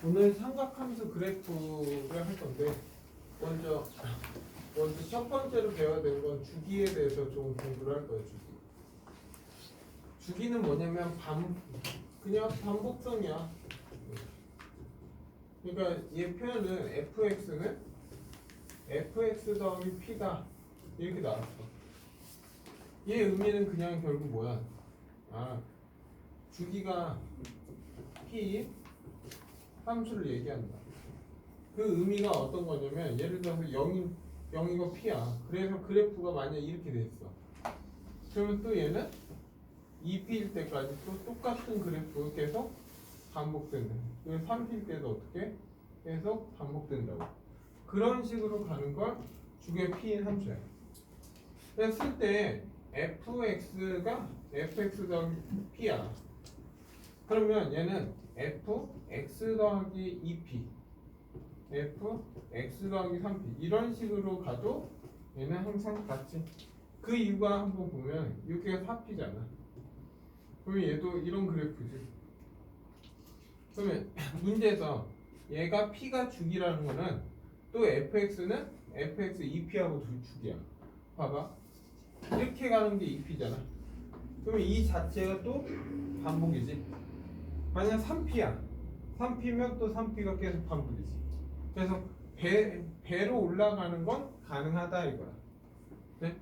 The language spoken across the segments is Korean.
오늘 삼각함수 그래프를 할 건데 먼저 첫 번째로 배워야 되는 건 주기에 대해서 좀 공부를 할 거예요. 주기는 뭐냐면 그냥 반복성이야. 그러니까 얘 표현은 fx는 fx 더하기 p다 이렇게 나왔어. 얘 의미는 그냥 결국 뭐야? 주기가 p 함수를 얘기한다. 그 의미가 어떤 거냐면 예를 들어서 0이고 p야. 그래서 그래프가 만약 이렇게 돼 있어. 그러면 또 얘는 2p일 때까지 또 똑같은 그래프 계속 반복된다. 그리고 3p일 때도 어떻게 계속 반복된다고. 그런 식으로 가는 걸 주기의 p인 함수야. 그래서 쓸 때 fx가 fx 더하기 p야. 그러면 얘는 fx 더하기 2p fx 더하기 3p 이런 식으로 가도 얘는 항상 같지. 그 이유가 한번 보면 여기가 4p잖아. 그러면 얘도 이런 그래프지. 그러면 문제에서 얘가 p가 주기라는 거는 또 fx는 fx 2p하고 주기야. 봐봐. 이렇게 가는 게 2p잖아. 그러면 이 자체가 또 반복이지. 만약 3p야. 3p면 또 3p가 계속 반복이지. 그래서 배로 올라가는 건 가능하다 이거야. 네?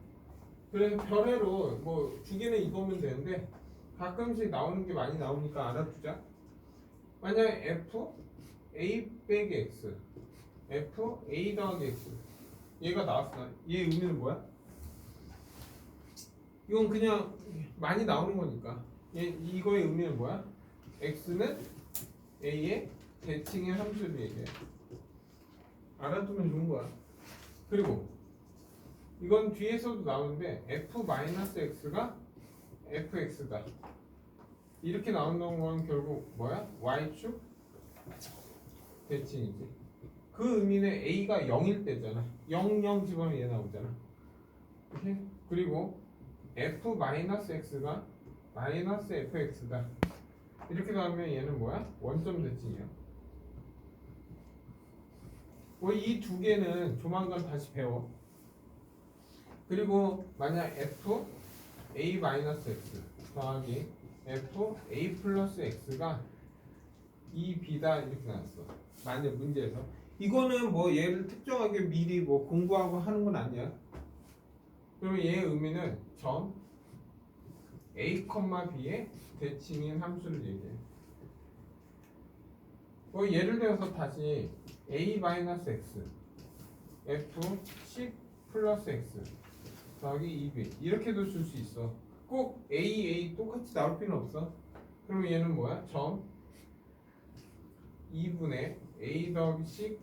그래서 별회로 뭐 주기는 이거면 되는데 가끔씩 나오는 게 많이 나오니까 알아두자. 만약 f a 빼기 x f a 더하기 x 얘가 나왔어. 얘 의미는 뭐야? 이건 그냥 많이 나오는 거니까. 이거의 의미는 뭐야? x는 a의 대칭의 함수를 얘기해. 알아두면 좋은 거야. 그리고 이건 뒤에서도 나오는데 f-x가 fx다. 이렇게 나온다는 건 결국 뭐야? y축 대칭이지. 그 의미는 a가 0일 때잖아. 0, 0 집어넣으면 얘 나오잖아. 이렇게? 그리고 f-x가 fx다. 이렇게 나오면 얘는 뭐야? 원점 대칭이야. 이 두 개는 조만간 다시 배워. 그리고 만약 f a-x 더하기 f a 플러스 x가 2b다 이렇게 나왔어. 만약 문제에서 이거는 뭐 얘를 특정하게 미리 뭐 공부하고 하는 건 아니야. 그러면 얘의 의미는 점 a, b의 대칭인 함수를 얘기해. 예를 들어서 다시 a-x f 10 플러스 x 더하기 2b 이렇게도 쓸 수 있어. 꼭 a 똑같이 나올 필요는 없어. 그러면 얘는 뭐야? 점 2분의 a 더하기 c,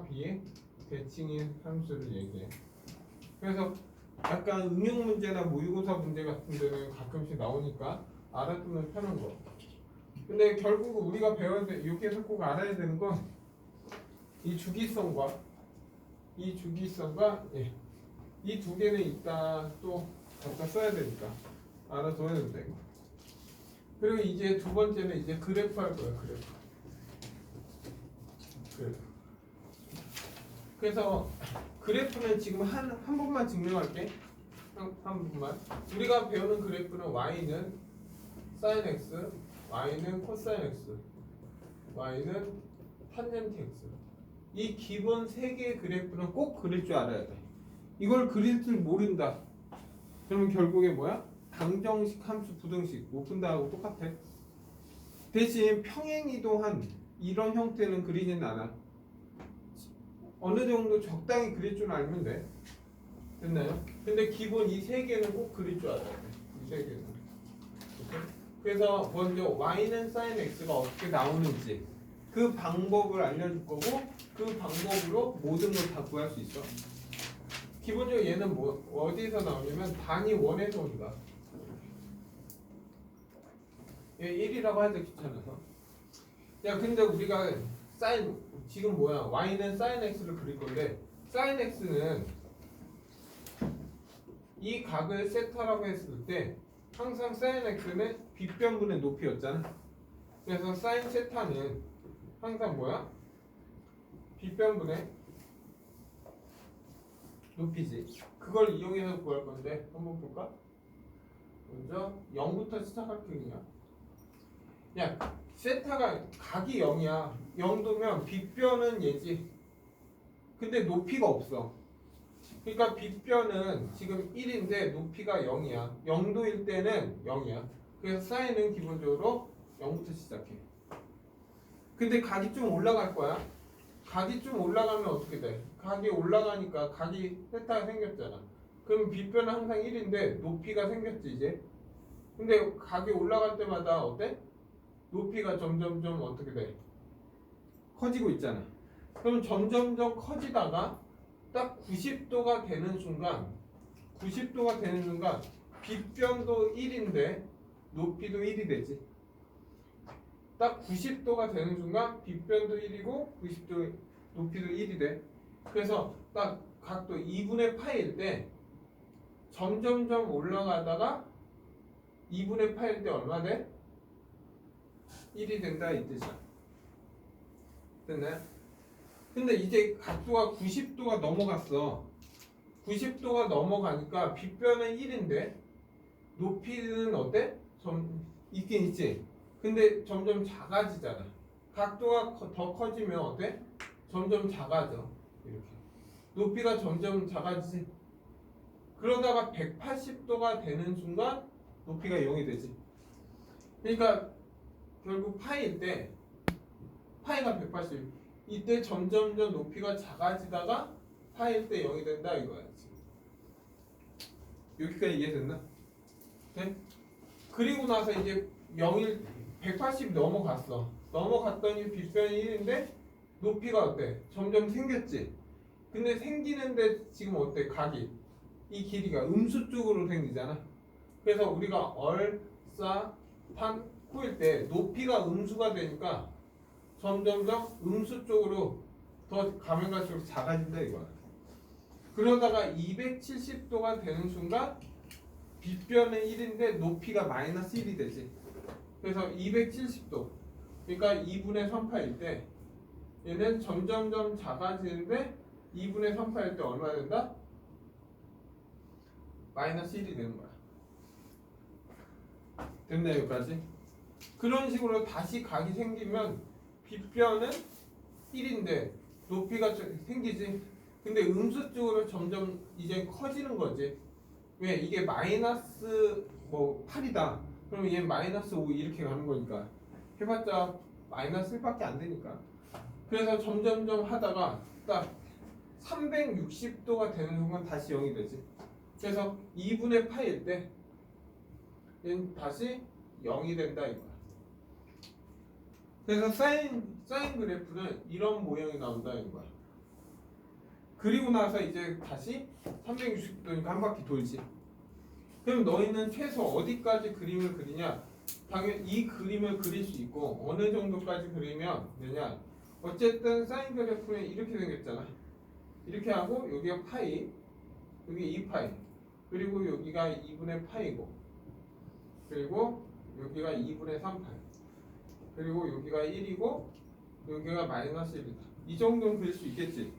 b의 대칭인 함수를 얘기해. 그래서 약간 응용 문제나 모의고사 문제 같은 데는 가끔씩 나오니까 알아두면 편한 거. 근데 결국 우리가 배워야 돼, 여기에서 꼭 알아야 되는 건 이 주기성과 이 두 개는 이따 또 갖다 써야 되니까 알아둬야 된다 이거. 그리고 이제 두 번째는 이제 그래프 할 거야. 그래프. 그래서 그래프는 지금 한 번만 증명할게. 한 번만. 우리가 배우는 그래프는 y는 sin x, y는 cosine x, y는 tangent x. 이 기본 세 개의 그래프는 꼭 그릴 줄 알아야 돼. 이걸 그릴 줄 모른다. 그러면 결국에 뭐야? 방정식 함수 부등식 못 푼다하고 똑같아. 대신 평행이동한 이런 형태는 그리진 않아. 어느 정도 적당히 그릴 줄 알면 돼. 됐나요? 근데 기본 이 세 개는 꼭 그릴 줄 알아야 돼. 이 세 개는. 오케이? 그래서 먼저 y는 sin x가 어떻게 나오는지 그 방법을 알려줄 거고 그 방법으로 모든 걸 다 구할 수 있어. 기본적으로 얘는 뭐 어디서 나오냐면 단위 원에서 온다. 얘 1이라고 하자 귀찮아서. 야 근데 우리가 sin 지금 뭐야? y는 sin x를 그릴 건데 sin x는 이 각을 세타라고 했을 때 항상 sin x는 빗변분의 높이였잖아. 그래서 sin 세타는 항상 뭐야? 빗변분의 높이지. 그걸 이용해서 구할 건데 한번 볼까? 먼저 0부터 시작할게 그냥. 야, 세타가 각이 0이야. 0도면 빗변은 얘지. 근데 높이가 없어. 그러니까 빗변은 지금 1인데 높이가 0이야. 0도일 때는 0이야. 그래서 사인은 기본적으로 0부터 시작해. 근데 각이 좀 올라갈 거야. 각이 좀 올라가면 어떻게 돼? 각이 올라가니까 각이 세타가 생겼잖아. 그럼 빗변은 항상 1인데 높이가 생겼지 이제. 근데 각이 올라갈 때마다 어때? 높이가 점점점 어떻게 돼? 커지고 있잖아. 그럼 점점점 커지다가 딱 90도가 되는 순간 90도가 되는 순간 빗변도 1인데 높이도 1이 되지. 딱 90도가 되는 순간 빗변도 1이고 90도 높이도 1이 돼. 그래서 딱 각도 2분의 파일 때 점점점 올라가다가 2분의 파일 때 얼마 돼? 1이 된다 이 뜻이야. 됐나요? 근데 이제 각도가 90도가 넘어갔어. 90도가 넘어가니까 빗변은 1인데 높이는 어때? 있긴 있지. 근데 점점 작아지잖아. 각도가 더 커지면 어때? 점점 작아져. 이렇게. 높이가 점점 작아지지. 그러다가 180도가 되는 순간 높이가 0이 되지. 그러니까 결국 파일 때 파이가 180. 이때 점점점 높이가 작아지다가 파일 때 0이 된다 이거야. 지금. 여기까지 이해됐나? 네? 그리고 나서 이제 0일 180 넘어갔어. 넘어갔더니 빗변이 1인데 높이가 어때? 점점 생겼지. 근데 생기는데 지금 어때? 각이 이 길이가 음수 쪽으로 생기잖아. 그래서 우리가 얼, 싸, 판, 코일 때 높이가 음수가 되니까 점점점 음수 쪽으로 더 가면 갈수록 작아진다 이거야. 그러다가 270도가 되는 순간 빗변은 1인데 높이가 마이너스 1이 되지. 그래서 270도 그러니까 2분의 3파일 때 얘는 점점점 작아지는데 2분의 3파일 때 얼마 된다? 마이너스 1이 되는 거야. 됐네 여기까지? 그런 식으로 다시 각이 생기면 빗변은 1인데 높이가 생기지. 근데 음수 쪽으로 점점 이제 커지는 거지. 왜? 이게 마이너스 뭐 8이다. 그러면 얘 마이너스 5 이렇게 가는 거니까. 해봤자 마이너스 1밖에 안 되니까. 그래서 점점점 하다가 딱 360도가 되는 순간 다시 0이 되지. 그래서 2분의 파일 때 얘는 다시 0이 된다 이거야. 그래서 사인 그래프는 이런 모양이 나온다 이거야. 그리고 나서 이제 다시 360도니까 한 바퀴 돌지. 그럼 너희는 최소 어디까지 그림을 그리냐? 당연히 이 그림을 그릴 수 있고 어느 정도까지 그리면 되냐? 어쨌든 사인 그래프는 이렇게 생겼잖아. 이렇게 하고 여기가 파이, 여기 2파이, 그리고 여기가 2분의 파이고, 그리고 여기가 2분의 3파이, 그리고 여기가 1이고 여기가 마이너스 1이다. 이 정도는 그릴 수 있겠지.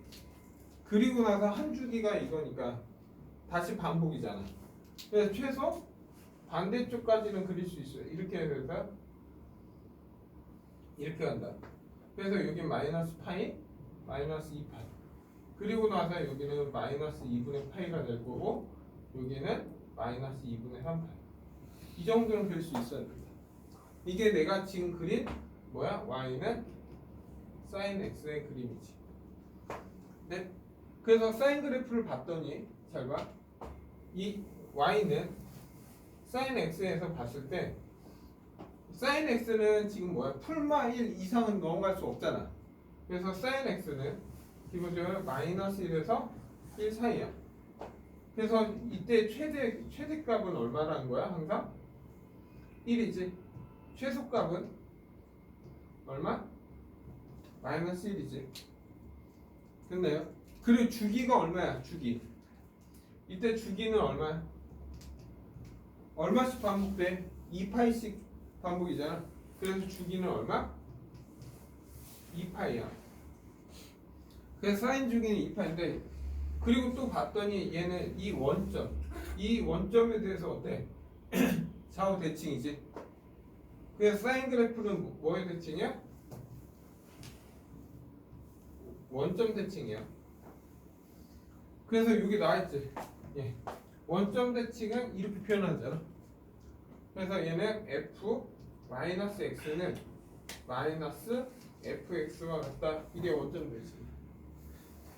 그리고 나서 한 주기가 이거니까 다시 반복이잖아. 그래서 최소 반대쪽까지는 그릴 수 있어요. 이렇게 해서 이렇게 간다. 그래서 여기 마이너스 파이, 마이너스 2파이. 그리고 나서 여기는 마이너스 2분의 파이가 될 거고 여기는 마이너스 2분의 3파이. 이 정도는 그릴 수 있어야 된다. 이게 내가 지금 그린 뭐야? y는 sin x의 그림이지. 네? 그래서 사인 그래프를 봤더니 잘 봐. 이 y는 sin x에서 봤을 때 sin x는 지금 뭐야? 풀마 1 이상은 넘어갈 수 없잖아. 그래서 sin x는 기본적으로 마이너스 1에서 1 사이야. 그래서 이때 최대값은 얼마라는 거야? 항상 1이지. 최소값은 얼마? 마이너스 1이지. 됐나요? 그리고 주기가 얼마야? 주기. 이때 주기는 얼마야? 얼마씩 반복돼? 2파이씩 반복이잖아. 그래서 주기는 얼마? 2파이야. 그래서 사인 주기는 2파인데 그리고 또 봤더니 얘는 이 원점에 대해서 어때? 좌우 대칭이지. 그래서 사인 그래프는 뭐의 대칭이야? 원점 대칭이야. 그래서 여기 나와있지. 예. 원점 대칭은 이렇게 표현하잖아. 그래서 얘는 f 마이너스 x는 마이너스 fx와 같다. 이게 원점 대칭.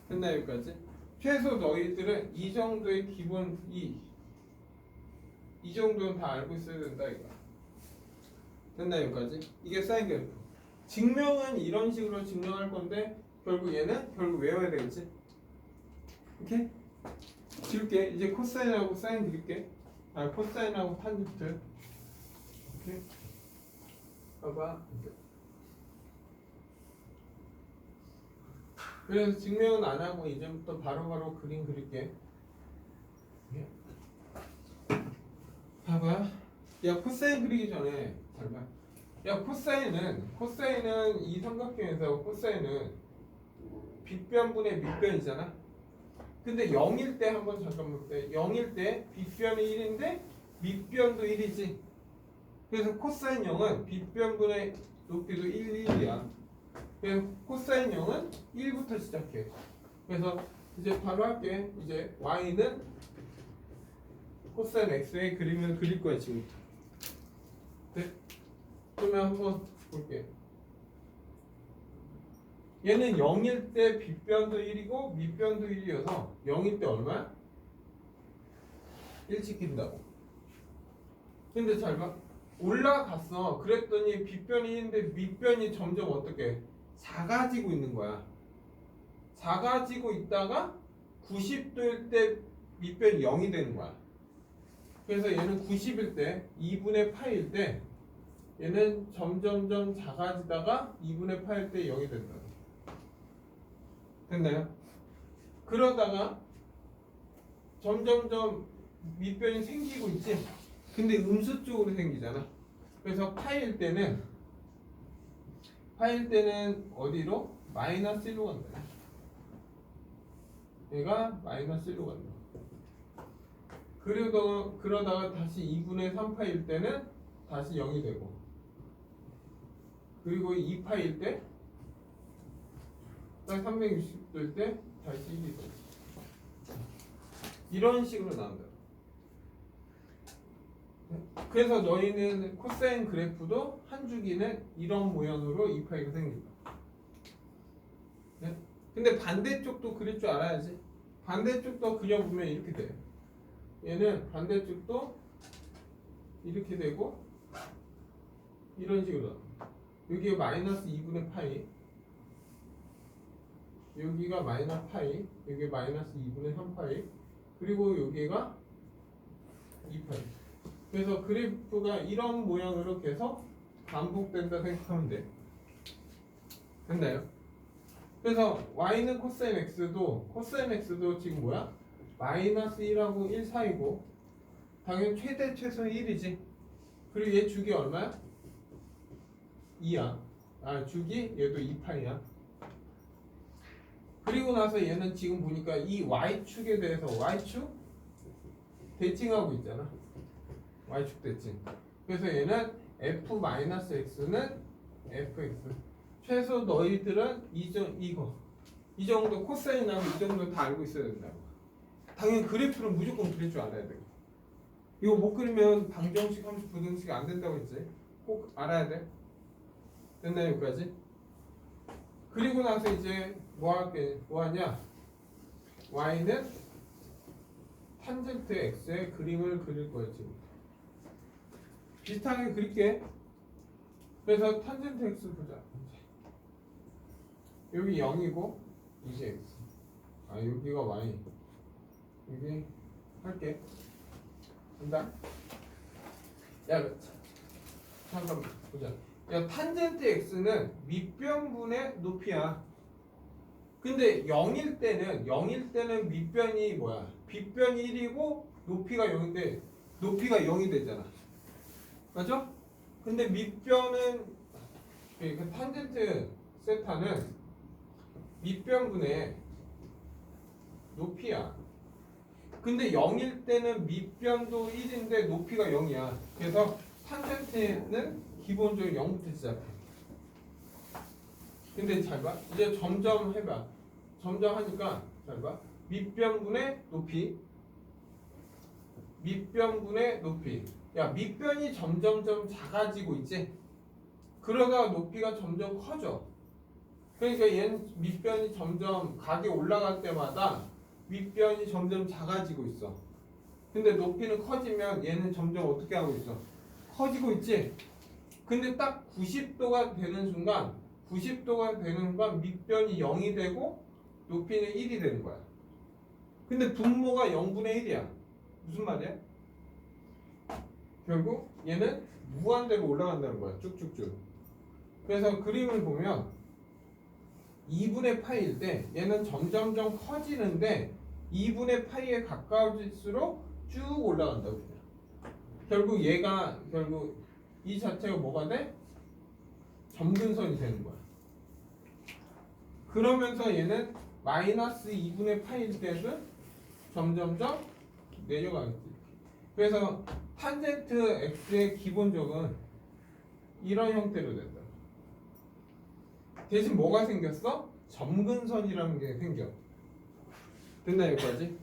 됐나 여기까지? 최소 너희들은 이 정도의 기본 이 정도는 다 알고 있어야 된다 이거. 됐나 여기까지? 이게 사인 그래프. 증명은 이런 식으로 증명할 건데 결국 얘는 결국 외워야 되겠지. 오케이? 지울게. 이제 코사인하고 사인 그릴게. 코사인하고 탄젠트. 오케이? 봐봐. 그래서 증명은 안 하고 이제부터 바로바로 그림 그릴게. 봐봐. 야 코사인 그리기 전에 잘 봐. 야 코사인은 이 삼각형에서 코사인은 빗변분의 밑변이잖아. 근데 0일 때 한번 잠깐 볼게. 0일 때 빗변이 1인데 밑변도 1이지. 그래서 코사인 0은 빗변분의 높이도 1, 1이야. 그래서 코사인 0은 1부터 시작해. 그래서 이제 바로 할게. 이제 y는 코사인 x의 그림을 그릴 거야 지금부터. 네? 그러면 한번 볼게. 얘는 0일 때 빗변도 1이고 밑변도 1이어서 0일 때 얼마야? 1 지킨다고. 근데 잘 봐. 올라갔어. 그랬더니 빗변이 1인데 밑변이 점점 어떻게 작아지고 있는 거야. 작아지고 있다가 90도일 때 밑변이 0이 되는 거야. 그래서 얘는 90일 때 2분의 파일 때 얘는 점점점 작아지다가 2분의 파일 때 0이 된다. 됐나요? 그러다가 점점점 밑변이 생기고 있지. 근데 음수 쪽으로 생기잖아. 그래서 파일 때는 어디로? 마이너스 1로 간다. 얘가 마이너스 1로 간다. 그러다가 다시 2분의 3파일 때는 다시 0이 되고, 그리고 2파일 때 딱 360도일 때 다시 1이 되고, 이런 식으로 나온다. 그래서 너희는 코사인 그래프도 한 주기는 이런 모양으로 2파이가 생긴다. 네? 근데 반대쪽도 그릴 줄 알아야지. 반대쪽도 그려보면 이렇게 돼요. 얘는 반대쪽도 이렇게 되고 이런 식으로. 여기가 마이너스 2분의 파이, 여기가 마이너스 파이, 여기 마이너스 2분의 3파이, 그리고 여기가 2파이. 그래서 그래프가 이런 모양으로 계속 반복된다 생각하면 돼. 됐나요? 그래서 y는 코사인 x도 지금 뭐야? 마이너스 1하고 1 사이고 당연히 최대 최소 1이지. 그리고 얘 주기 얼마야? 2야. 주기 얘도 2파이야. 그리고 나서 얘는 지금 보니까 이 y축에 대해서 y축 대칭하고 있잖아. y축 대칭. 그래서 얘는 f-x는 fx. 최소 너희들은 이 정도 코사인 나오면 이 정도 다 알고 있어야 된다고. 당연히 그래프는 무조건 그릴 줄 알아야 돼. 이거 못 그리면 방정식, 함수, 부등식 안 된다고 했지. 꼭 알아야 돼. 됐나요 여기까지? 그리고 나서 이제 뭐 하냐? y는 탄젠트 x의 그림을 그릴 거야 지금. 비슷하게 그릴게. 그래서 탄젠트 x 보자. 여기 0이고 이게 x. 여기가 y. 여기 할게. 간다. 야, 잠깐 보자. 야, 탄젠트 x는 밑변분의 높이야. 근데 0일 때는 밑변이 뭐야? 빗변이 1이고 높이가 0인데 높이가 0이 되잖아. 맞죠? 근데 밑변은 그 탄젠트 세타는 밑변분의 높이야. 근데 0일 때는 밑변도 1인데 높이가 0이야. 그래서 탄젠트는 기본적으로 0부터 시작해. 근데 잘 봐. 이제 점점 해봐. 점점 하니까 잘 봐. 밑변분의 높이. 밑변분의 높이. 야, 밑변이 점점점 작아지고 있지? 그러다가 높이가 점점 커져. 그러니까 얘는 밑변이 점점 각이 올라갈 때마다 밑변이 점점 작아지고 있어. 근데 높이는 커지면 얘는 점점 어떻게 하고 있어? 커지고 있지? 근데 딱 90도가 되는 순간 밑변이 0이 되고 높이는 1이 되는 거야. 근데 분모가 0분의 1이야. 무슨 말이야? 결국 얘는 무한대로 올라간다는 거야. 쭉쭉쭉. 그래서 그림을 보면 2분의 파이일 때 얘는 점점점 커지는데 2분의 파이에 가까워질수록 쭉 올라간다고. 결국 얘가 이 자체가 뭐가 돼? 점근선이 되는 거야. 그러면서 얘는 마이너스 2분의 파이일 때는 점점점 내려가겠지. 그래서 탄젠트 x의 기본적은 이런 형태로 된다. 대신 뭐가 생겼어? 점근선이라는 게 생겨. 됐나 여기까지?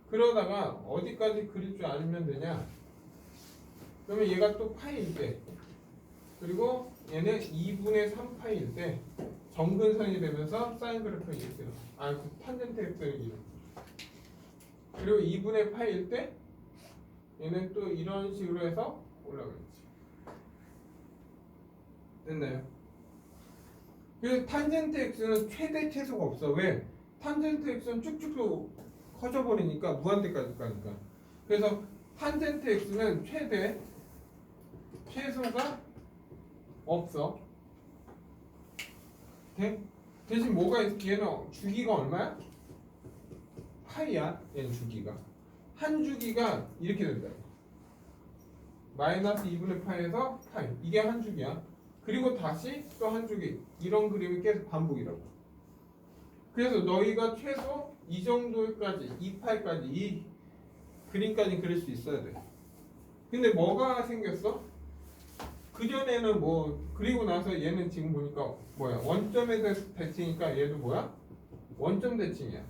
그러다가 어디까지 그릴 줄 알면 되냐? 그러면 얘가 또 파이일 때, 그리고 얘는 2분의 3파이일 때 점근선이 되면서 사인 그래프가 이렇게 나와. 그 탄젠트 x를 그리고 2분의 파이일 때 얘는 또 이런 식으로 해서 올라가겠지. 됐나요? 그래서 탄젠트 x는 최대 최소가 없어. 왜? 탄젠트 x는 쭉쭉 커져버리니까 무한대까지 가니까. 그래서 탄젠트 x는 최소가 없어. 대신 뭐가 있어? 얘는 주기가 얼마야? 파이야. 얘는 주기가. 한 주기가 이렇게 된다. 마이너스 2분의 파이에서 파이. 이게 한 주기야. 그리고 다시 또 한 주기. 이런 그림이 계속 반복이라고. 그래서 너희가 최소 이 정도까지, 이 파이까지, 이 그림까지 그릴 수 있어야 돼. 근데 뭐가 생겼어? 그전에는 그리고 나서 얘는 지금 보니까 뭐야? 원점에서 대칭이니까 얘도 뭐야? 원점 대칭이야.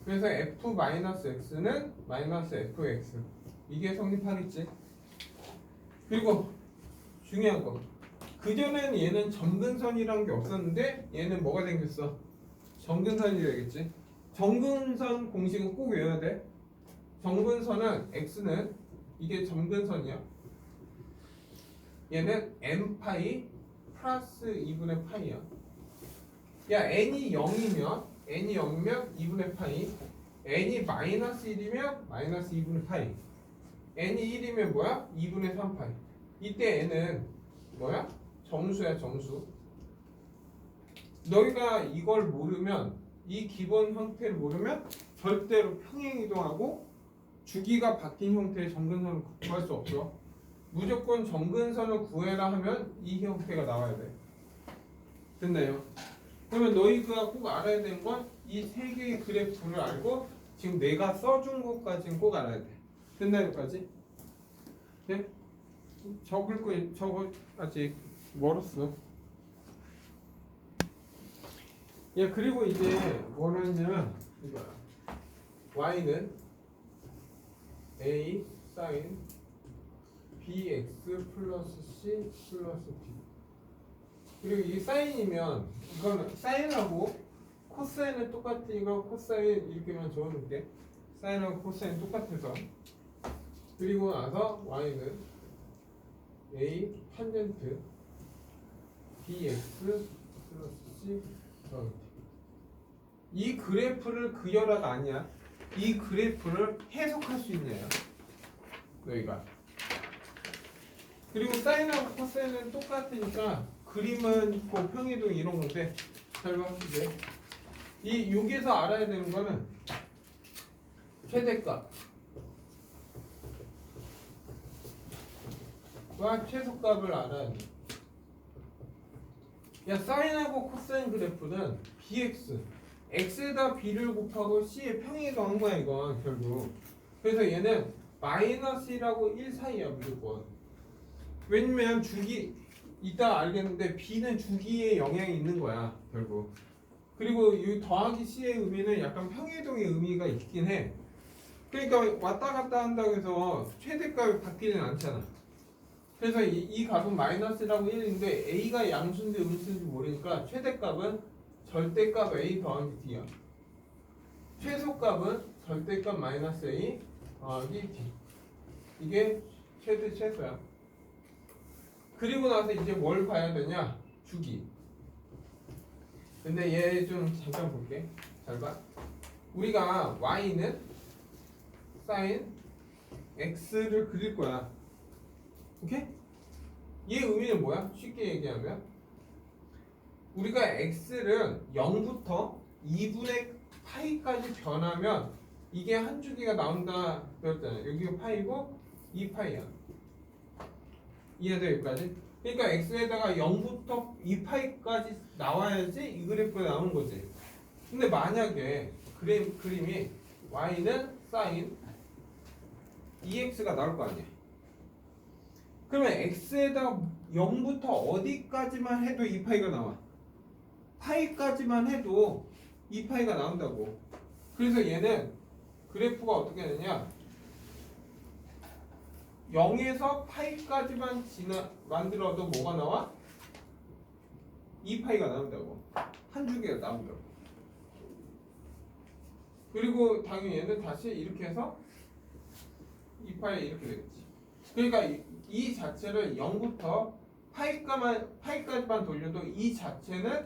그래서 f-x는 마이너스 fx. 이게 성립하겠지? 그리고 중요한 거. 그전에는 얘는 점근선이라는 게 없었는데 얘는 뭐가 생겼어? 점근선이 되겠지? 점근선 공식은 꼭 외워야 돼. 점근선은 x는 이게 점근선이야. 얘는 n파이 플러스 2분의 파이야. 야, n이 0이면 2분의 파이, n이 마이너스 1이면 마이너스 2분의 파이, n이 1이면 뭐야? 2분의 3파이. 이때 n은 뭐야? 정수야, 정수. 너희가 이걸 모르면, 이 기본 형태를 모르면 절대로 평행이동하고 주기가 바뀐 형태의 점근선을 구할 수 없어. 무조건 점근선을 구해라 하면 이 형태가 나와야 돼. 됐나요? 그러면 너희가 꼭 알아야 되는 건 이 세 개의 그래프를 알고 지금 내가 써준 것까지는 꼭 알아야 돼. 됐나요? 여기까지? 네? 저거 아직 멀었어. 야, 그리고 이제 뭐라 했냐면 이거야. y는 a sin bx 플러스 c 플러스 d. 그리고 이 사인이면 이거는 사인하고 코사인은 똑같으니까 코사인 이렇게만 적어놓을게. 사인하고 코사인 똑같아서. 그리고 나서 y는 a 탄젠트 bx 플러스 c 더하기 d. 이 그래프를 그려라가 아니야. 이 그래프를 해석할 수 있냐야. 너희가. 그리고 사인하고 코사인은 똑같으니까 그림은 꼭 평이동 이런 건데 잘 봐. 이제 여기에서 알아야 되는 거는 최대값과 최소값을 알아야 돼. 야, 사인하고 코사인 그래프는 bx, x에다 b를 곱하고 c의 평행이동 한 거야 이건 결국. 그래서 얘는 마이너스 1하고 1 사이야 무조건. 왜냐면 주기 이따 알겠는데 b는 주기에 영향이 있는 거야 결국. 그리고 이 더하기 c의 의미는 약간 평행이동의 의미가 있긴 해. 그러니까 왔다 갔다 한다고 해서 최대값이 바뀌진 않잖아. 그래서 이 값은 마이너스라고 1인데 a가 양수인지 음수인지 모르니까 최대값은 절대값 a 더하기 d야. 최소값은 절대값 마이너스 a 더하기 d. 이게 최소야. 그리고 나서 이제 뭘 봐야 되냐? 주기. 근데 얘 좀 잠깐 볼게. 잘 봐. 우리가 y는 sin x를 그릴 거야. 오케이? 얘 의미는 뭐야? 쉽게 얘기하면 우리가 x를 0부터 2분의 파이까지 변하면 이게 한 주기가 나온다 그랬잖아요. 여기가 파이고 2파이야. 이해돼 여기까지? 그러니까 x에다가 0부터 2파이까지 나와야지 이 그래프가 나오는 거지. 근데 만약에 그림이 y는 sin 2x가 나올 거 아니야. 그러면 x에다가 0부터 어디까지만 해도 2파이가 나와. 파이까지만 해도 2파이가 나온다고. 그래서 얘는 그래프가 어떻게 되냐? 0에서 파이까지만 만들어도 뭐가 나와? 2파이가 나온다고. 한 주기가 나온다고. 그리고 당연히 얘는 다시 이렇게 해서 2파이 이렇게 되겠지. 그러니까 이 자체를 0부터 파이까지만 돌려도 이 자체는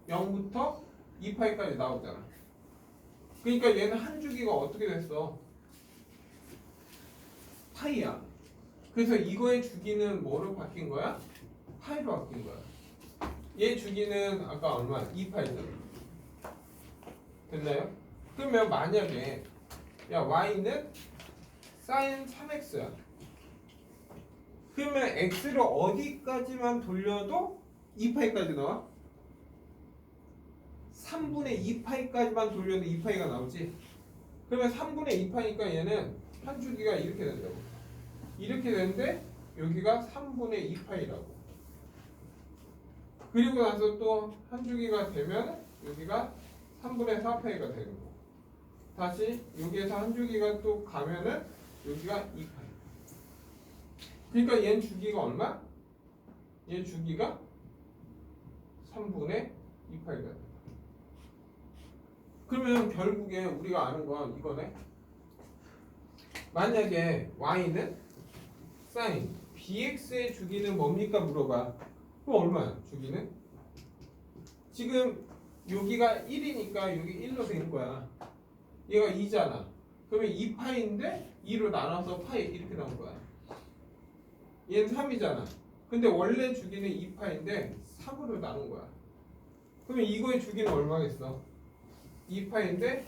0부터 2파이까지 나오잖아. 그러니까 얘는 한 주기가 어떻게 됐어? 파이야. 그래서 이거의 주기는 뭐로 바뀐 거야? 파이로 바뀐 거야. 얘 주기는 아까 얼마? 2파이잖아. 됐나요? 그러면 만약에 야 y는 sin 3x야. 그러면 x를 어디까지만 돌려도 2파이까지 나와? 3분의 2파이까지만 돌려도 2파이가 나오지? 그러면 3분의 2파이니까 얘는 한 주기가 이렇게 된다고. 이렇게 되는데 여기가 3분의 2파이라고. 그리고 나서 또 한 주기가 되면 여기가 3분의 4파이가 되는 거. 다시 여기에서 한 주기가 또 가면은 여기가 2파이. 그러니까 얘는 주기가 얼마? 얘 주기가 3분의 2파이가 돼. 그러면 결국에 우리가 아는 건 이거네. 만약에 y는 sin bx의 주기는 뭡니까 물어봐. 그럼 얼마야 주기는? 지금 여기가 1이니까 여기 1로 된 거야. 얘가 2잖아. 그러면 2파이인데 2로 나눠서 파이 이렇게 나온 거야. 얘는 3이잖아. 근데 원래 주기는 2파인데 3으로 나눈 거야. 그러면 이거의 주기는 얼마겠어? 2파인데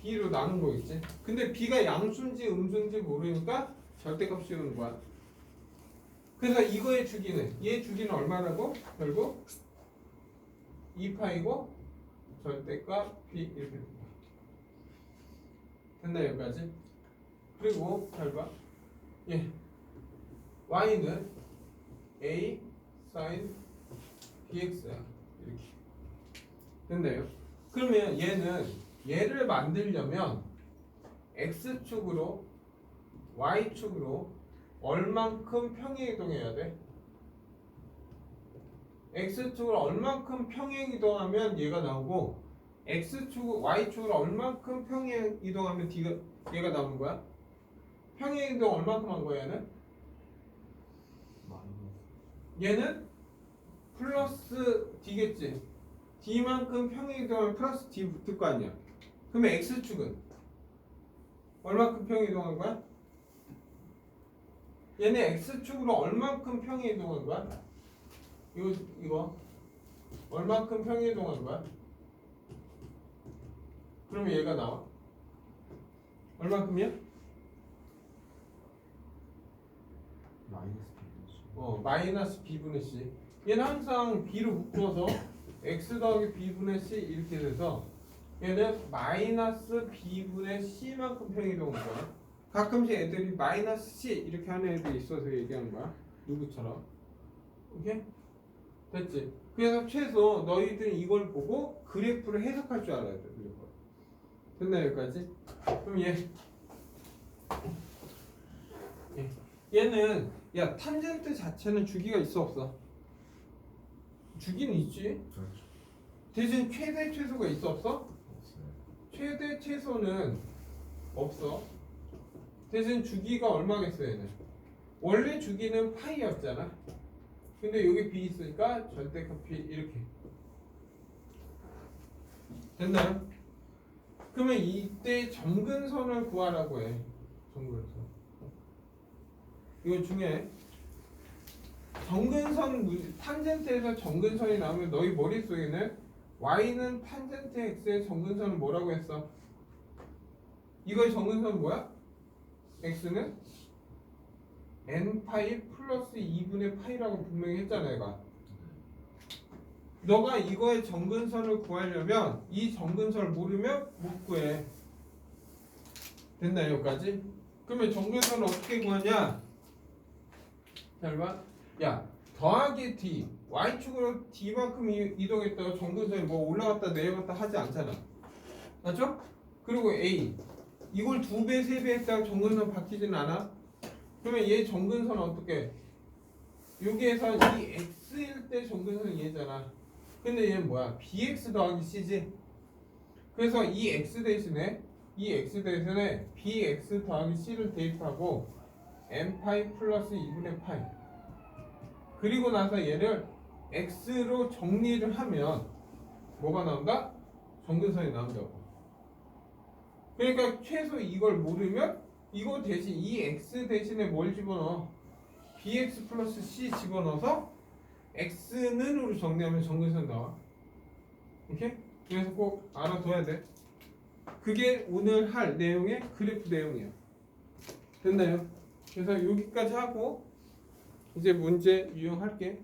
b로 나눈 거겠지. 근데 b가 양수인지 음수인지 모르니까 절대값 씌우는 거야. 그래서 이거의 주기는 얘 주기는 얼마라고? 결국 2파이고 절대값 b 이렇게 된 거야. 됐나 여기까지? 그리고 잘 봐. 예. y는 a sin bx야. 이렇게 됐나요? 그러면 얘를 만들려면 x축으로 y축으로 얼만큼 평행이동해야 돼? x축으로 얼만큼 평행이동하면 얘가 나오고 x축 y축으로 얼만큼 평행이동하면 얘가 나오는 거야? 평행이동 얼만큼 한 거야 얘는? 얘는 플러스 d겠지. d만큼 평행이동하면 플러스 d 붙을 거 아니야. 그러면 x축은 얼만큼 평행이동한 거야? 얘는 x축으로 얼만큼 평행이동한 거야? 이거 얼만큼 평행이동한 거야? 그러면 얘가 나와. 얼만큼이야? 마이너스 b분의 c. 얘는 항상 b로 묶어서 x 더하기 b분의 c 이렇게 돼서 얘는 마이너스 b분의 c만큼 평이동 온 거야. 가끔씩 애들이 마이너스 c 이렇게 하는 애들이 있어서 얘기하는 거야. 누구처럼. 오케이? 됐지? 그래서 최소 너희들은 이걸 보고 그래프를 해석할 줄 알아야 돼. 그래프. 됐나 여기까지? 그럼 얘는 야 탄젠트 자체는 주기가 있어 없어? 주기는 있지. 그렇죠. 대신 최대 최소가 있어 없어? 없어요. 최대 최소는 없어. 대신 주기가 얼마겠어 얘는? 원래 주기는 파이였잖아. 근데 여기 b 있으니까 절대값 b 이렇게 됐나요? 그러면 이때 점근선을 구하라고 해. 점근선. 이거 중요해. 점근선 탄젠트에서 점근선이 나오면 너희 머릿속에는 y는 탄젠트 x의 점근선은 뭐라고 했어? 이거의 점근선은 뭐야? x는 n파이 플러스 2분의 파이라고 분명히 했잖아 얘가. 너가 이거의 점근선을 구하려면 이 점근선을 모르면 못 구해. 됐나 여기까지? 그러면 점근선을 어떻게 구하냐? 잘 봐. 야 더하기 d y축으로 d만큼 이동했다가 점근선이 뭐 올라갔다 내려갔다 하지 않잖아. 맞죠? 그리고 a 이걸 2배 3배 했다가 점근선 바뀌지는 않아? 그러면 얘 점근선은 어떻게? 여기에서 이 x일 때 점근선은 얘잖아. 근데 얘는 뭐야? bx 더하기 c지. 그래서 이 x 대신에 bx 더하기 c를 대입하고 n파이 플러스 2분의 파이. 그리고 나서 얘를 x로 정리를 하면 뭐가 나온다? 점근선이 나온다고. 그러니까 최소 이걸 모르면 이거 대신 이 x 대신에 뭘 집어넣어? bx 플러스 c 집어넣어서 x는으로 정리하면 점근선 나와. 오케이? 그래서 꼭 알아둬야 돼. 그게 오늘 할 내용의 그래프 내용이야. 됐나요? 그래서 여기까지 하고 이제 문제 유형할게.